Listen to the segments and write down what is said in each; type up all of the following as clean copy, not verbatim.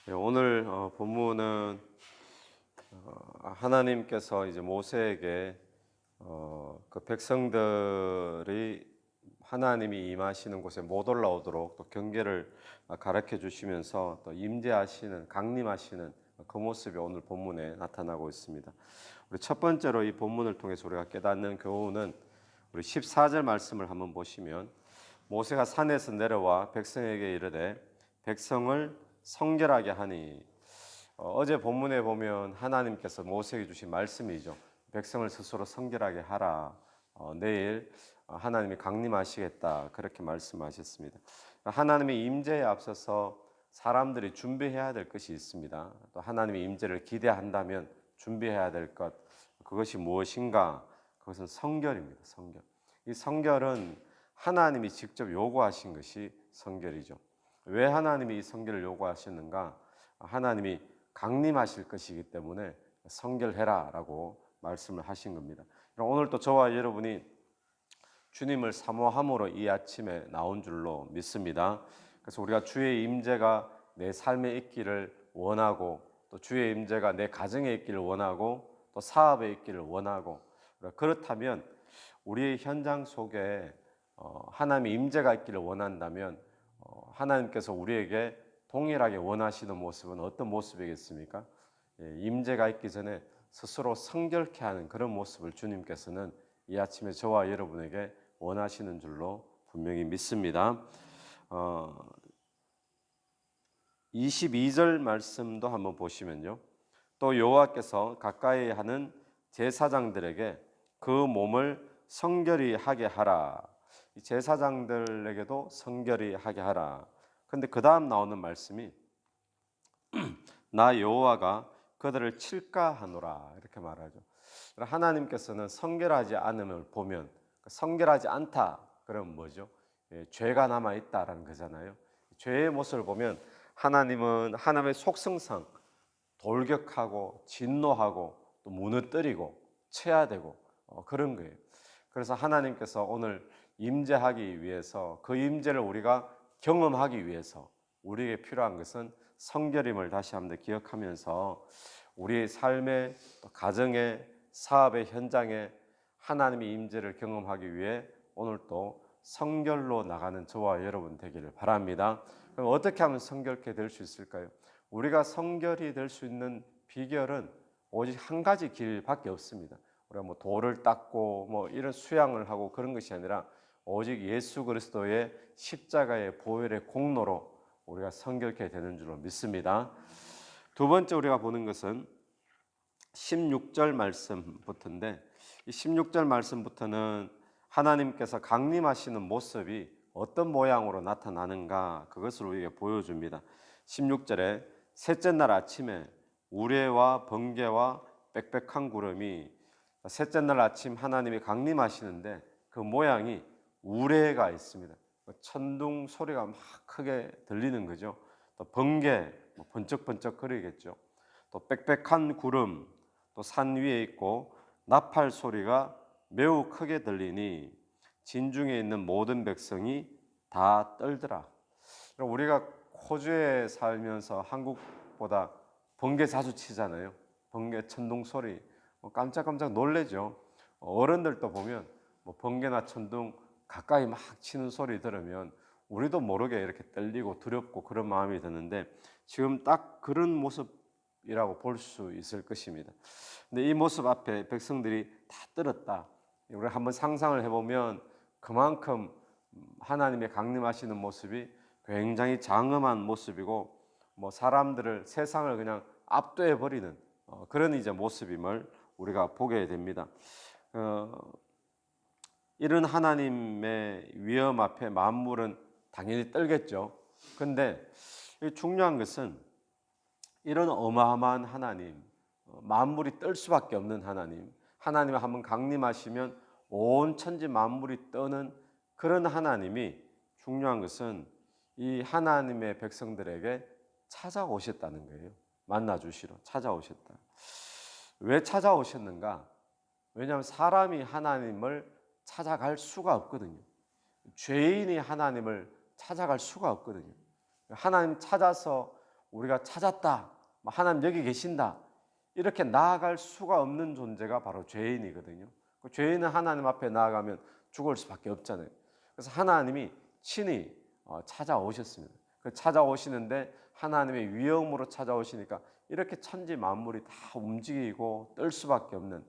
네, 오늘 본문은 하나님께서 이제 모세에게 그 백성들이 하나님이 임하시는 곳에 못 올라오도록 또 경계를 가르쳐 주시면서 또 임재하시는 강림하시는 그 모습이 오늘 본문에 나타나고 있습니다. 우리 첫 번째로 이 본문을 통해서 우리가 깨닫는 교훈은 우리 14절 말씀을 한번 보시면 모세가 산에서 내려와 백성에게 이르되 백성을 성결하게 하니 어제 본문에 보면 하나님께서 모세에게 주신 말씀이죠. 백성을 스스로 성결하게 하라. 내일 하나님이 강림하시겠다. 그렇게 말씀하셨습니다. 하나님의 임재에 앞서서 사람들이 준비해야 될 것이 있습니다. 또 하나님의 임재를 기대한다면 준비해야 될 것, 그것이 무엇인가? 그것은 성결입니다. 성결. 이 성결은 하나님이 직접 요구하신 것이 성결이죠. 왜 하나님이 이 성결을 요구하셨는가? 하나님이 강림하실 것이기 때문에 성결해라라고 말씀을 하신 겁니다. 오늘 또 저와 여러분이 주님을 사모함으로 이 아침에 나온 줄로 믿습니다. 그래서 우리가 주의 임재가 내 삶에 있기를 원하고 또 주의 임재가 내 가정에 있기를 원하고 또 사업에 있기를 원하고 그렇다면 우리의 현장 속에 하나님의 임재가 있기를 원한다면 하나님께서 우리에게 동일하게 원하시는 모습은 어떤 모습이겠습니까? 임재가 있기 전에 스스로 성결케 하는 그런 모습을 주님께서는 이 아침에 저와 여러분에게 원하시는 줄로 분명히 믿습니다. 22절 말씀도 한번 보시면요. 또 여호와께서 가까이 하는 제사장들에게 그 몸을 성결히 하게 하라. 제사장들에게도 성결히 하게 하라. 근데 그 다음 나오는 말씀이 나 여호와가 그들을 칠까 하노라 이렇게 말하죠. 하나님께서는 성결하지 않음을 보면 성결하지 않다 그러면 뭐죠? 죄가 남아 있다라는 거잖아요. 죄의 모습을 보면 하나님은 하나님의 속성상 돌격하고 진노하고 또 무너뜨리고 쳐야되고 그런 거예요. 그래서 하나님께서 오늘 임재하기 위해서 그 임재를 우리가 경험하기 위해서 우리에게 필요한 것은 성결임을 다시 한번 기억하면서 우리의 삶의 가정의 사업의 현장에 하나님의 임재를 경험하기 위해 오늘 또 성결로 나가는 저와 여러분 되기를 바랍니다. 그럼 어떻게 하면 성결케 될 수 있을까요? 우리가 성결이 될 수 있는 비결은 오직 한 가지 길밖에 없습니다. 우리가 뭐 돌을 닦고 뭐 이런 수양을 하고 그런 것이 아니라 오직 예수 그리스도의 십자가의 보혈의 공로로 우리가 성결케 되는 줄로 믿습니다. 두 번째 우리가 보는 것은 16절 말씀부터인데 이 16절 말씀부터는 하나님께서 강림하시는 모습이 어떤 모양으로 나타나는가 그것을 우리에게 보여줍니다. 16절에 셋째 날 아침에 우레와 번개와 빽빽한 구름이 셋째 날 아침 하나님이 강림하시는데 그 모양이 우레가 있습니다. 천둥 소리가 막 크게 들리는 거죠. 또 번개 번쩍번쩍 거리겠죠. 또 빽빽한 구름 또 산 위에 있고 나팔 소리가 매우 크게 들리니 진중에 있는 모든 백성이 다 떨더라. 우리가 호주에 살면서 한국보다 번개 자주 치잖아요. 번개 천둥 소리 깜짝깜짝 놀래죠. 어른들도 보면 번개나 천둥 가까이 막 치는 소리 들으면 우리도 모르게 이렇게 떨리고 두렵고 그런 마음이 드는데 지금 딱 그런 모습이라고 볼 수 있을 것입니다. 근데 이 모습 앞에 백성들이 다 떨었다. 우리 한번 상상을 해보면 그만큼 하나님의 강림하시는 모습이 굉장히 장엄한 모습이고 사람들을 세상을 그냥 압도해 버리는 그런 이제 모습임을 우리가 보게 됩니다. 이런 하나님의 위엄 앞에 만물은 당연히 떨겠죠. 그런데 중요한 것은 이런 어마어마한 하나님, 만물이 떨 수밖에 없는 하나님, 하나님이 한번 강림하시면 온 천지 만물이 떠는 그런 하나님이 중요한 것은 이 하나님의 백성들에게 찾아오셨다는 거예요. 만나주시러 찾아오셨다. 왜 찾아오셨는가? 왜냐하면 사람이 하나님을 찾아갈 수가 없거든요. 죄인이 하나님을 찾아갈 수가 없거든요. 하나님 찾아서 우리가 찾았다, 하나님 여기 계신다, 이렇게 나아갈 수가 없는 존재가 바로 죄인이거든요. 그 죄인은 하나님 앞에 나아가면 죽을 수밖에 없잖아요. 그래서 하나님이 친히 찾아오셨습니다. 그 찾아오시는데 하나님의 위엄으로 찾아오시니까 이렇게 천지 만물이 다 움직이고 떨 수밖에 없는,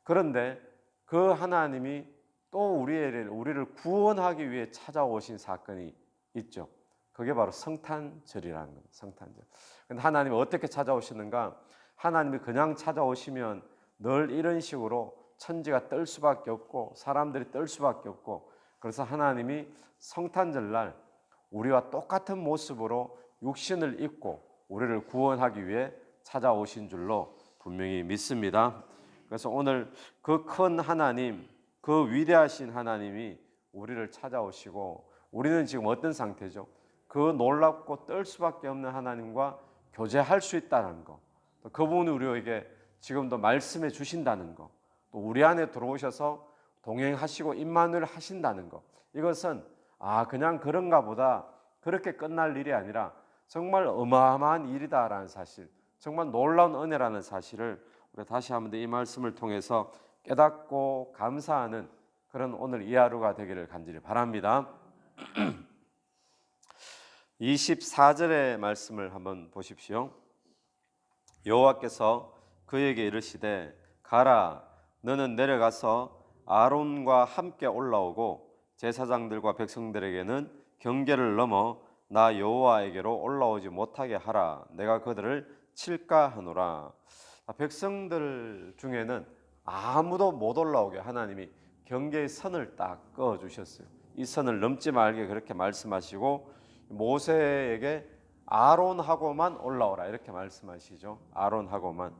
그런데 그 하나님이 또 우리를 구원하기 위해 찾아오신 사건이 있죠. 그게 바로 성탄절이라는 겁니다. 성탄절. 근데 하나님이 어떻게 찾아오시는가? 하나님이 그냥 찾아오시면 늘 이런 식으로 천지가 떨 수밖에 없고 사람들이 떨 수밖에 없고, 그래서 하나님이 성탄절날 우리와 똑같은 모습으로 육신을 입고 우리를 구원하기 위해 찾아오신 줄로 분명히 믿습니다. 그래서 오늘 그 큰 하나님, 그 위대하신 하나님이 우리를 찾아오시고, 우리는 지금 어떤 상태죠? 그 놀랍고 떨 수밖에 없는 하나님과 교제할 수 있다는 거, 또 그분이 우리에게 지금도 말씀해 주신다는 거, 또 우리 안에 들어오셔서 동행하시고 임마누엘 하신다는 거, 이것은 그냥 그런가 보다, 그렇게 끝날 일이 아니라 정말 어마어마한 일이다라는 사실, 정말 놀라운 은혜라는 사실을 우리가 다시 한번 이 말씀을 통해서 깨닫고 감사하는 그런 오늘 이 하루가 되기를 간절히 바랍니다. 24절의 말씀을 한번 보십시오. 여호와께서 그에게 이르시되 가라, 너는 내려가서 아론과 함께 올라오고 제사장들과 백성들에게는 경계를 넘어 나 여호와에게로 올라오지 못하게 하라. 내가 그들을 칠까 하노라. 백성들 중에는 아무도 못 올라오게 하나님이 경계의 선을 딱 그어 주셨어요. 이 선을 넘지 말게 그렇게 말씀하시고, 모세에게 아론하고만 올라오라 이렇게 말씀하시죠. 아론하고만.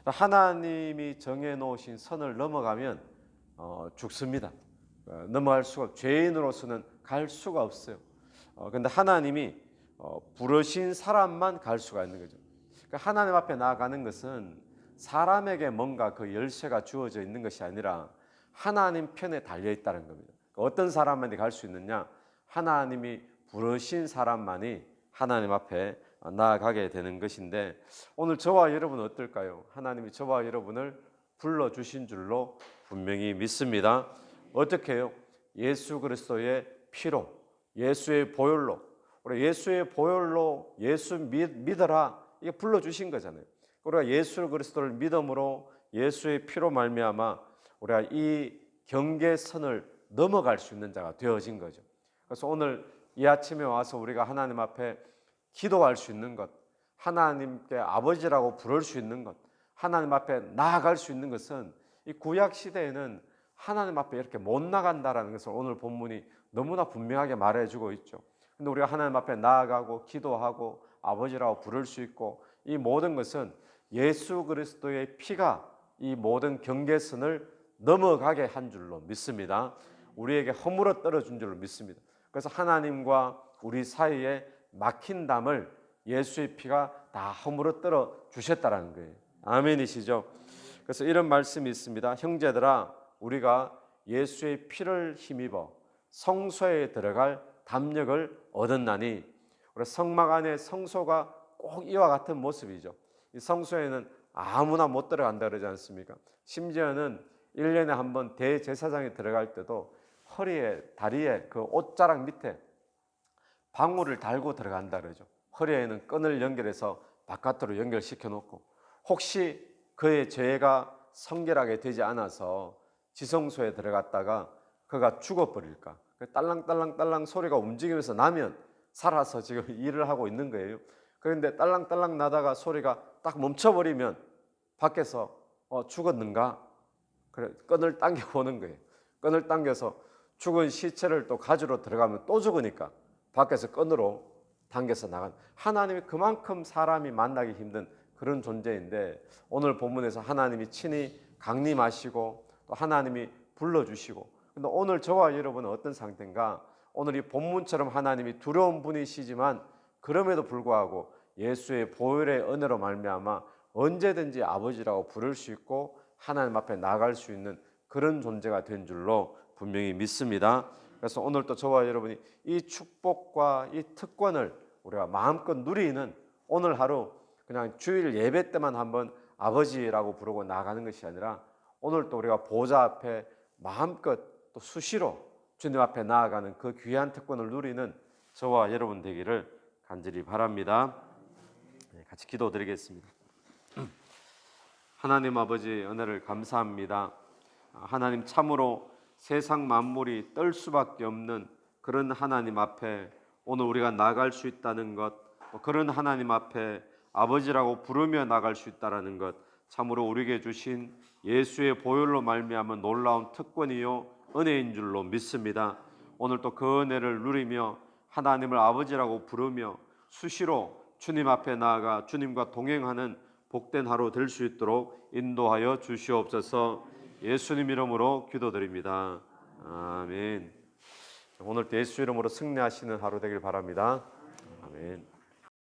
하나님이 정해 놓으신 선을 넘어가면 죽습니다. 넘어갈 수가, 죄인으로서는 갈 수가 없어요. 그런데 하나님이 부르신 사람만 갈 수가 있는 거죠. 그러니까 하나님 앞에 나아가는 것은 사람에게 뭔가 그 열쇠가 주어져 있는 것이 아니라 하나님 편에 달려 있다는 겁니다. 어떤 사람만이 갈 수 있느냐? 하나님이 부르신 사람만이 하나님 앞에 나아가게 되는 것인데, 오늘 저와 여러분은 어떨까요? 하나님이 저와 여러분을 불러주신 줄로 분명히 믿습니다. 어떻게 해요? 예수 그리스도의 피로, 예수의 보혈로, 우리 예수의 보혈로 예수 믿어라, 이게 불러주신 거잖아요. 우리가 예수 그리스도를 믿음으로 예수의 피로 말미암아 우리가 이 경계선을 넘어갈 수 있는 자가 되어진 거죠. 그래서 오늘 이 아침에 와서 우리가 하나님 앞에 기도할 수 있는 것, 하나님께 아버지라고 부를 수 있는 것, 하나님 앞에 나아갈 수 있는 것은 이 구약 시대에는 하나님 앞에 이렇게 못 나간다라는 것을 오늘 본문이 너무나 분명하게 말해주고 있죠. 근데 우리가 하나님 앞에 나아가고 기도하고 아버지라고 부를 수 있고, 이 모든 것은 예수 그리스도의 피가 이 모든 경계선을 넘어가게 한 줄로 믿습니다. 우리에게 허물어 떨어준 줄로 믿습니다. 그래서 하나님과 우리 사이에 막힌 담을 예수의 피가 다 허물어 떨어 주셨다라는 거예요. 아멘이시죠? 그래서 이런 말씀이 있습니다. 형제들아, 우리가 예수의 피를 힘입어 성소에 들어갈 담력을 얻었나니, 우리 성막 안에 성소가 꼭 이와 같은 모습이죠. 이 성소에는 아무나 못 들어간다 그러지 않습니까? 심지어는 1년에 한 번 대제사장이 들어갈 때도 허리에, 다리에 그 옷자락 밑에 방울을 달고 들어간다 그러죠. 허리에는 끈을 연결해서 바깥으로 연결시켜 놓고, 혹시 그의 죄가 성결하게 되지 않아서 지성소에 들어갔다가 그가 죽어버릴까, 딸랑딸랑딸랑 소리가 움직이면서 나면 살아서 지금 일을 하고 있는 거예요. 그런데 딸랑딸랑 나다가 소리가 딱 멈춰버리면 밖에서 죽었는가? 그래, 끈을 당겨 보는 거예요. 끈을 당겨서 죽은 시체를 또 가지러 들어가면 또 죽으니까 밖에서 끈으로 당겨서 나간, 하나님이 그만큼 사람이 만나기 힘든 그런 존재인데, 오늘 본문에서 하나님이 친히 강림하시고 또 하나님이 불러주시고, 근데 오늘 저와 여러분은 어떤 상태인가? 오늘 이 본문처럼 하나님이 두려운 분이시지만 그럼에도 불구하고 예수의 보혈의 은혜로 말미암아 언제든지 아버지라고 부를 수 있고 하나님 앞에 나갈 수 있는 그런 존재가 된 줄로 분명히 믿습니다. 그래서 오늘 또 저와 여러분이 이 축복과 이 특권을 우리가 마음껏 누리는 오늘 하루 그냥 주일 예배 때만 한번 아버지라고 부르고 나가는 것이 아니라 오늘 또 우리가 보좌 앞에 마음껏 또 수시로 주님 앞에 나아가는 그 귀한 특권을 누리는 저와 여러분 되기를 간절히 바랍니다. 같이 기도드리겠습니다. 하나님 아버지 은혜를 감사합니다. 하나님 참으로 세상 만물이 떨 수밖에 없는 그런 하나님 앞에 오늘 우리가 나갈 수 있다는 것, 그런 하나님 앞에 아버지라고 부르며 나갈 수 있다는 것, 참으로 우리에게 주신 예수의 보혈로 말미암은 놀라운 특권이요 은혜인 줄로 믿습니다. 오늘 또 그 은혜를 누리며 하나님을 아버지라고 부르며 수시로 주님 앞에 나아가 주님과 동행하는 복된 하루 될 수 있도록 인도하여 주시옵소서. 예수님 이름으로 기도드립니다. 아멘. 오늘 예수 이름으로 승리하시는 하루 되길 바랍니다. 아멘.